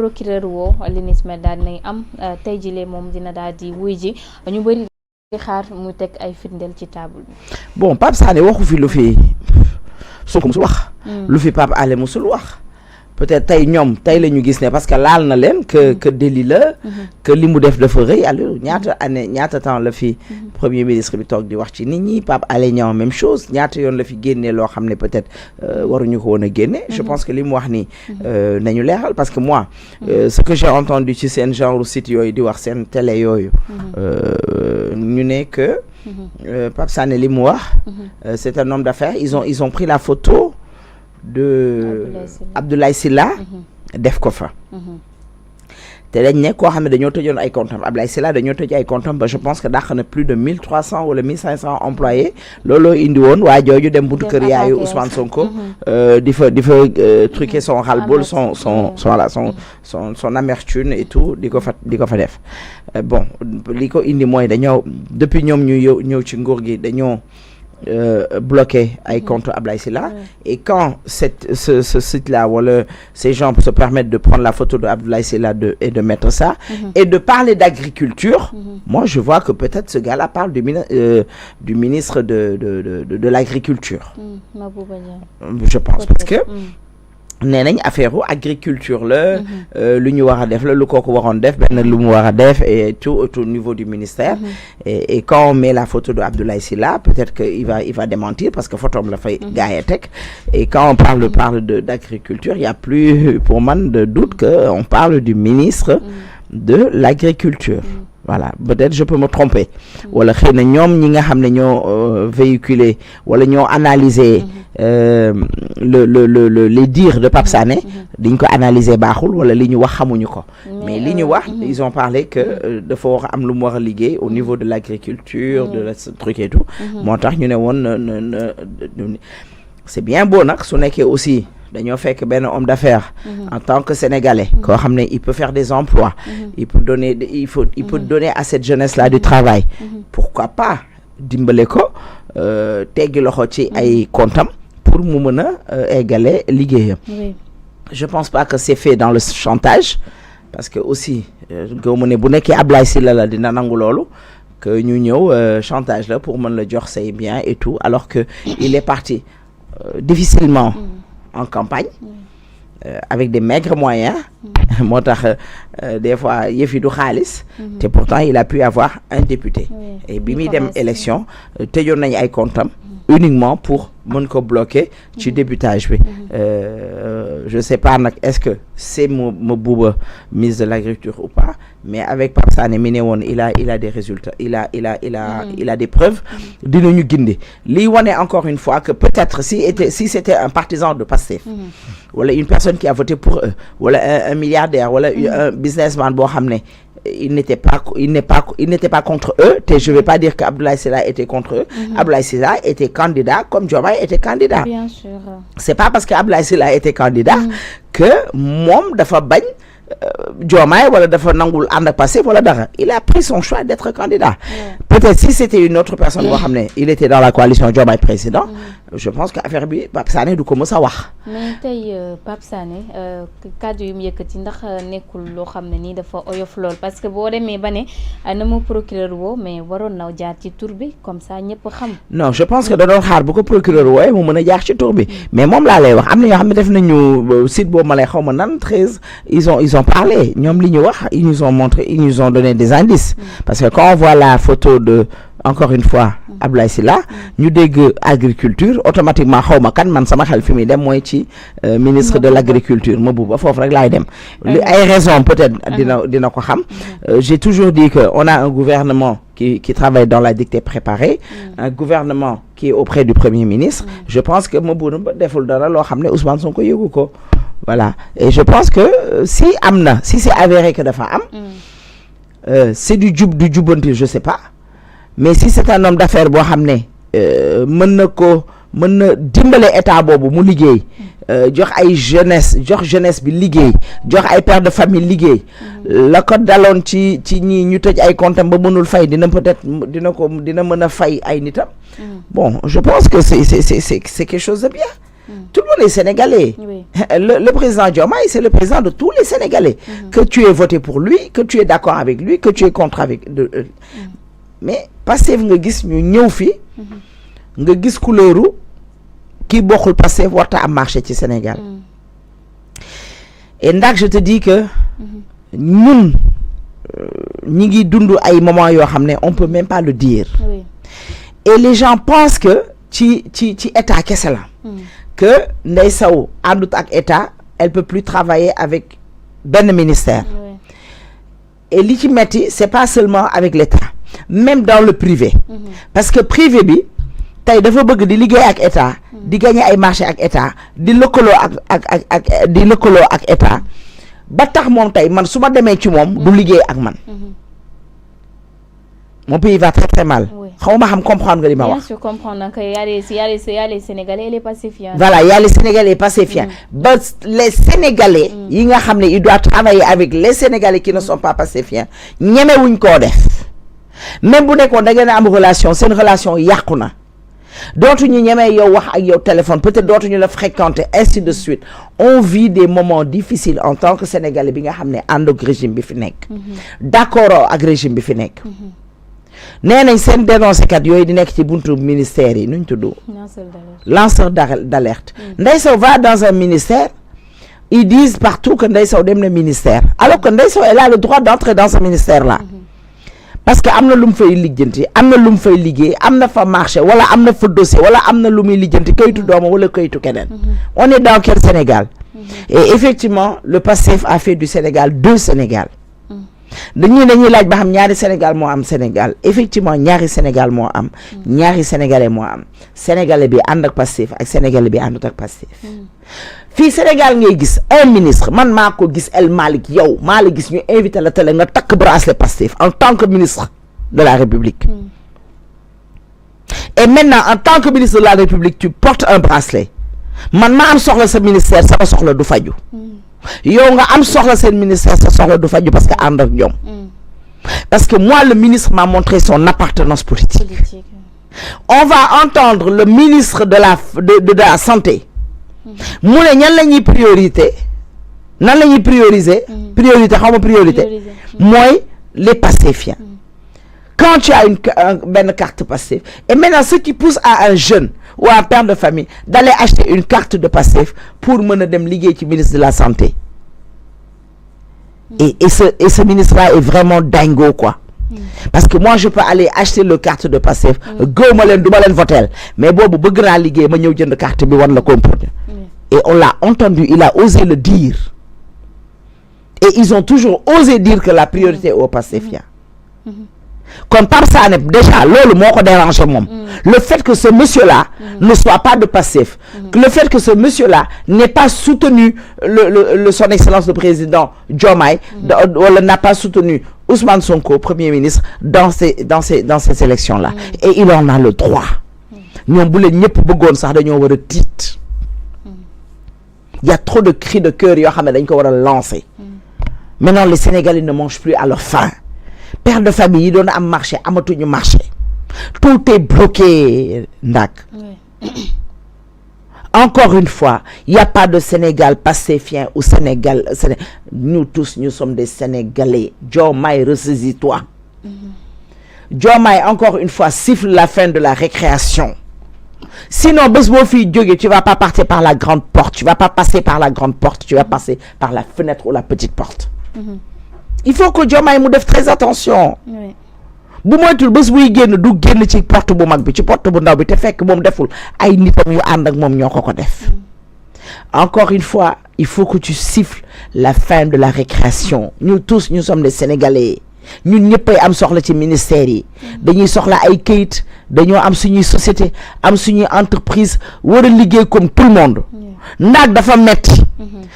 procureur woo li ni mel daal nay am tey jile moom dina daal di wuy ji ñu bëri xaar mu teg ay firndeel ci table bi. Bon Pape Sané waxu fi lu fi Sonko musul wax. lu fi Pape Alé musul wax. peut-être tey ñoom tey la ñu gis ne parce que laal na leen que délit la. que li mu def dafa rëy alors ñaata temps la fi premier ministre bi toog di wax ci nit ñi Pape Alé Niang même chose ñaata yoon la fi génnee loo xam ne peut-être waruñu ko woon a génne. Je pense que li mu wax ni nañu leeral parce que moi ce que j'ai entendu ci seen genre site yooyu di wax seen télé yooyu ñu ne que Pape Sané li mu wax c'est un homme d'affaires ils ont pris la photo de Abdoulaye Sylla def ko fa te dañ ne koo xam ne dañoo tëjoon ay comptes am Abdoulaye Sylla dañoo tëj ay comptes am ba je pense que dàq na plus de 1300 wala 1500 employés looloo indi woon waa jooju dem buntu kër yaayu Ousmane Sonko di fa truquer son ras-le-bol son amertume et tout di ko fa def bon li ko indi mooy dañoo depuis ñoom ñu ñëw ci nguur gi dañoo bloqué ay compte Abdoulaye Sylla et quand ce site-là wala ces gens se permettent de prendre la photo de Abdoulaye Sylla et de mettre ça et de parler d'agriculture moi je vois que peut-être ce gars-là parle du ministre de l'agriculture je pense parce que nee nañ affaire agriculture la lu ñu war a def la lu kooku waroon def benn lu mu war a def et tout au niveau du ministère et quand on met la photo de Abdoulaye Sylla peut-être que il va démentir parce que photo am la fay gaay teg et quand on parle d'agriculture il y a plus pour man de doute que on parle du ministre de l'agriculture voilà peut-être je peux me tromper wala xëy na ñoom ñi nga xam ne ñoo véhiculer wala ñoo analyser les dires de Pape Sané diñ ko analyser baaxul wala li ñu wax xamuñu ko mais li ñu wax ils ont parlé que dafa war a am lu mu war a liggéey au niveau de l'agriculture de la truc et tout moo tax ñu ne woon c'est bien beau nag su nekkee aussi dañoo fekk benn homme d'affaires en tant que sénégalais koo xam ne il peut faire des emplois il peut donner à cette jeunesse là du travail pourquoi pas dimbale ko teggi loxo ci ay comptam pour mu mën a eggale liggéeyam je pense pas que c'est fait dans le chantage parce que aussi gëwma ne bu nekkee Abdoulaye Sylla la dina nangu loolu que ñu ñëw chantage la pour mën la jox say biens et tout alors que il est parti difficilement en campagne avec des maigres moyens moo tax des fois yëf yi du xaalis te pourtant il a pu avoir un député et bi muy dem élection tëjoon nañ ay comptam uniquement pour mën ko bloquer ci députage bi je sais pas nag est-ce que c'est Mabouba ministre de l'agriculture ou pas mais avec Pape Sané mi ne woon il a des résultats il a des preuves dinañu gindi liy wane encore une fois que peut-être si c'était un partisan de Pastef wala une personne qui a voté pour eux wala un milliardaire wala un businessman boo xam ne il n'était pas contre eux te je vais pas dire que Abdoulaye Sylla était contre eux Abdoulaye Sylla était candidat comme Diomaye était candidat bien sûr c'est pas parce que Abdoulaye Sylla était candidat que moom dafa bañ Diomaye wala dafa nangul ànd ak Pastef wala dara il a pris son choix d'être candidat peut-être si c'était une autre personne boo xam ne il était dans la coalition Diomaye président je pense que affaire bi Pape Sané du ko mës a wax mais tey Pape Sané kàddu yu mu yëkkati ndax nekkul loo xam ne nii dafa oyof lool parce que boo demee ba ne na mu procureur woo mais waroon na jaar ci tur bi comme ça ñëpp xam non je pense que da doon xaar bu ko procureur wooye mu mën a jaar ci tur bi mais moom laa lay wax am na ñoo xam ne def nañu site boobu ma lay xaw ma nan 13 ils ont parlé ñoom li ñu wax ils nous ont montré ils nous ont donné des indices parce que quand on voit la photo de encore une fois Abdoulaye Sylla ñu dégg agriculture automatiquement xaw ma kan man sama xel fi muy dem mooy ci ministre de l'agriculture Mabouba foofu rek laay dem li ay raisons peut-être dina ko xam j'ai toujours dit que on a un gouvernement qui travaille dans la dictée préparée un gouvernement qui est auprès du premier ministre je pense que Mabouba deful dara loo xam ne Ousmane Sonko yëgu ko voilà et je pense que si c'est avéré que dafa am c'est du jubbanti je sais pas mais si c'est un homme d'affaires boo xam ne mën na dimbale état boobu mu liggéey jox jeunesse bi liggéey jox ay pères de famille liggéey la ko daloon ci ñi ñu tëj ay comptam ba mënul fay dina mën a fay ay nitam bon je pense que c'est quelque chose de bien tout le monde est sénégalais. Oui. Le président Diomaye, c'est le président de tous les Sénégalais. Que tu aies voté pour lui, que tu es d'accord avec lui, que tu es contre avec... mais Pastef nga gis ñu ñëw fi nga gis couleuru kii bokkul Pastef warta am marché ci Sénégal. Et ndax je te dis que ñun ñi ngi dund ay moments yoo xam ne on peut même pas le dire. Oui. Et les gens pensent que ci état kese la. Que Ndeye Sow àndut ak état elle peut plus travailler avec benn ministère. Oui. Et li ci metti c'est pas seulement avec l'état, même dans le privé. Parce que privé bi tey dafa bëgg di liggéey ak état di gagner ay marché ak état di lëkkaloo ak état ba tax moom tey man su ma demee ci moom du liggéey ak man. Mon pays va très très mal. xaw ma xam comprendre nga li ma wax. Bien sûr comprendre que y a les Sénégalais et les pacifiens. Voilà, il y a les Sénégalais et pacifiens. But les Sénégalais yi nga xam ne ils doivent travailler avec les Sénégalais qui ne sont pas pacifiens ñemewuñ koo def. Même bu nekkoon da ngeen a am relation seen relation yàqu na dootuñu ñemee yow wax ak yow téléphone, peut-être dootuñu la fréquenter, ainsi de suite. On vit des moments difficiles en tant que Sénégalais bi nga xam ne ànd ak régime bi fi nekk. D'accord ak régime bi fi nekk. nee nañ seen dénoncé kat yooyu di nekk ci buntu ministère yi nuñ tudd. lanceur d'alerte. Ndeye Sow va dans un ministère ils disent partout que Ndeye Sow dem na ministère alors que Ndeye Sow elle a le droit d'entrer dans ce ministère là. Parce que am na lu mu fay lijjanti am na lu mu fay liggéey am na fa marché wala am na fa dossier wala am na lu muy lijjanti kayitu dooma wala kayitu keneen. On est dans quel Sénégal? Et effectivement le PASTEF a fait du Sénégal deux Sénégal. dañuy laaj ba xam ñaari Sénégal moo am Sénégal effectivement ñaari Sénégal moo am ñaari sénégalais moo am sénégalais bi ànd ak Pastef ak sénégalais bi àndut ak Pastef. fii Sénégal ngay gis un ministre man maa ko gis El Malick yow maa la gis ñu invité la télé nga takk bracelet Pastef en tant que ministre de la République. Et maintenant en tant que ministre de la République tu portes un bracelet man ma am soxla sa ministère sama soxla du faju yow nga am soxla seen ministère sa soxla du faju parce que ànd ak ñoom. Parce que moi le ministre m'a montré son appartenance politique. On va entendre le ministre de la santé mu ne ñan la ñuy priorité nan la ñuy prioriser priorité xaw ma priorité mooy les Pastéfiens. Quand tu as une carte Pastef et maintenant ce qui pousse à un jeune ou à un père de famille d'aller acheter une carte de Pastef pour mën a dem liggéey ci ministre de la santé. Et ce ministre-là est vraiment dingo quoi. Parce que moi je peux aller acheter le carte de Pastef gëwma leen du ma leen voter mais boobu bëgg naa liggéey ma ñëw jënd carte bi war la comprendre. Et on l'a entendu, il a osé le dire. Et ils ont toujours osé dire que la priorité est aux Pastéfiens. Comme Pape Sané déjà loolu moo ko dérangé moom. Le fait que ce monsieur-là ne soit pas de Pastef, le fait que ce monsieur-là n'ait pas soutenu son excellence le président Diomaye wala n'a pas soutenu Ousmane Sonko premier ministre dans ces élections-là. Et il en a le droit. ñoom bu leen ñëpp bëggoon sax dañoo war a tiit. Il y a trop de cris de cœur yoo xam ne dañ ko war a lancer. Maintenant les Sénégalais ne mangent plus à leur faim. Père de famille yi doon am marché amatuñu marché tout est bloqué ndak. Encore une fois il n'y a pas de Sénégal pastéfien ou Sénégal nous tous nous sommes des Sénégalais. Diomaye ressaisis-toi. Diomaye encore une fois siffle la fin de la récréation. Sinon bés boo fi jógee tu vas pas partir par la grande porte, tu vas pas passer par la grande porte, tu vas passer par la fenêtre ou la petite porte. Il faut que Diomaye mu def très attention. bu moytul bés buy génn du génn ci porte bu mag bi ci porte bu ndaw bi te fekk moom deful ay nitam yu ànd ak moom ñoo ko def. Encore une fois il faut que tu siffles la fin de la récréation. Nous tous nous sommes des Sénégalais. ñun ñëppay am soxla ci ministère yi dañuy soxla ay kayit dañoo am suñuy société am suñuy entreprise war a liggéey comme tout le monde. Ndax dafa metti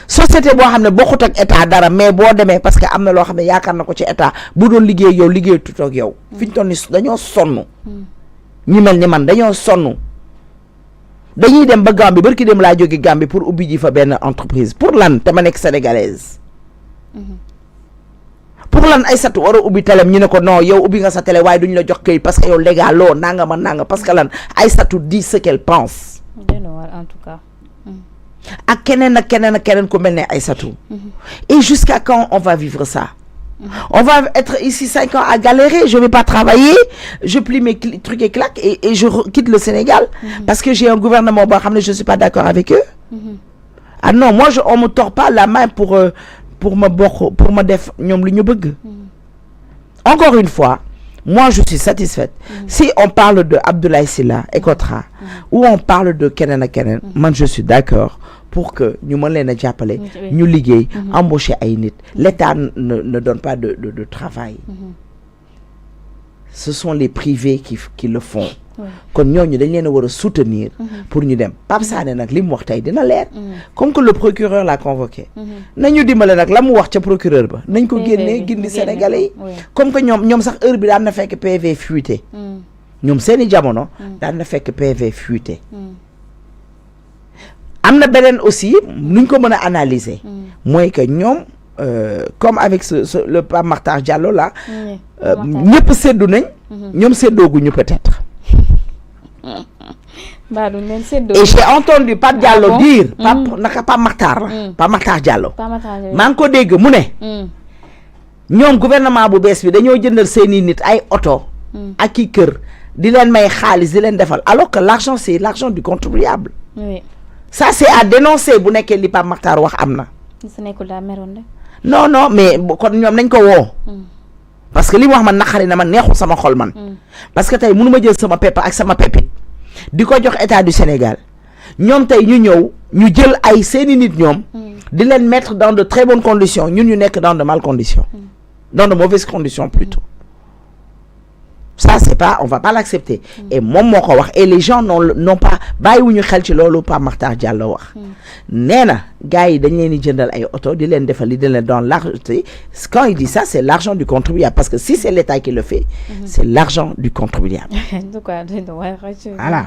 société boo xam ne bokkut ak état dara mais boo demee parce que am na loo xam ne yaakaar na ko ci état bu doon liggéey yow liggéey tout ak yow fi ñu toll ni dañoo sonn ñu mel ni man dañoo sonn dañuy dem ba Gambie barki dem laa jóge Gambie pour ubbi ji fa benn entreprise pour lan te ma nekk sénégalaise. Pour lan Aïssatou war a ubbi télé ñu ne ko non yow ubbi nga sa télé waaye duñu la jox këyit parce que yow légaloo nanga parce que lan Aïssatou dit ce qu'elle pense. En tout cas. ak keneen ku mel ne Aïssatou. Et jusqu'à quand on va vivre ça? On va être ici 5 ans à galérer, je vais pas travailler, je plie mes trucs et claques et je quitte le Sénégal parce que j'ai un gouvernement boo xam ne je suis pas d'accord avec eux. Ah non, moi on me tord pas la main pour me def ñoom lu ñu bëgg. Encore une fois, moi je suis satisfaite. Si on parle de Abdoulaye Sylla et Kotra, ou on parle de keneen ak keneen, man je suis d'accord pour que ñu mën leen a jàppale, ñu liggéey, embaucher ay nit. L'État ne donne pas de travail. Ce sont les privés qui le font. Kon ñooñu dañ leen a war a soutenir pour ñu dem. Pape Sané nag li mu wax tey dina leer. Comme que le procureur l'a convoqué. nañu dimbale nag la mu wax ca procureur ba nañ ko génnee gindi Sénégalais yi. Comme que ñoom sax heure bi daan na fekk PV fuité. ñoom seeni jamono daan na fekk PV fuité. am na beneen aussi nuñ ko mën a analyser. mooy que ñoom comme avec le Pape Makhtar Diallo là. ñëpp séddu nañ. ñoom séddooguñu peut-être. Et j'ai entendu Pape Diallo dire Pape Makhtar Pape Makhtar Diallo maa ngi ko dégg mu ne ñoom gouvernement bu bees bi dañoo jëndal seeni nit ay oto ak i kër di leen may xaalis di leen defal alors que l'argent c'est l'argent du contribuable. Ça c'est à dénoncer bu nekkee li Pape Makhtar wax am na. non mais kon ñoom nañ ko woo. Parce que li mu wax man naqari na man neexul sama xol man. Parce que tey mënu ma jël sama pepp ak sama pepit di ko jox état du Sénégal ñoom tey ñu ñëw ñu jël ay seeni nit ñoom di leen mettre dans de très bonnes conditions ñun ñu nekk dans de mauvaises conditions. Dans de mauvaises conditions plutôt. Ça c'est pas, on va pas l'accepter. Et moom moo ko wax et les gens n'ont pas bàyyiwuñu xel ci loolu Pape Makhtar Diallo wax. nee na gars yi dañ leen di jëndal ay oto di leen defal li di leen dans l'argent. Quand il dit ça c'est l'argent du contribuable parce que si c'est l'État qui le fait c'est l'argent du contribuable. Voilà.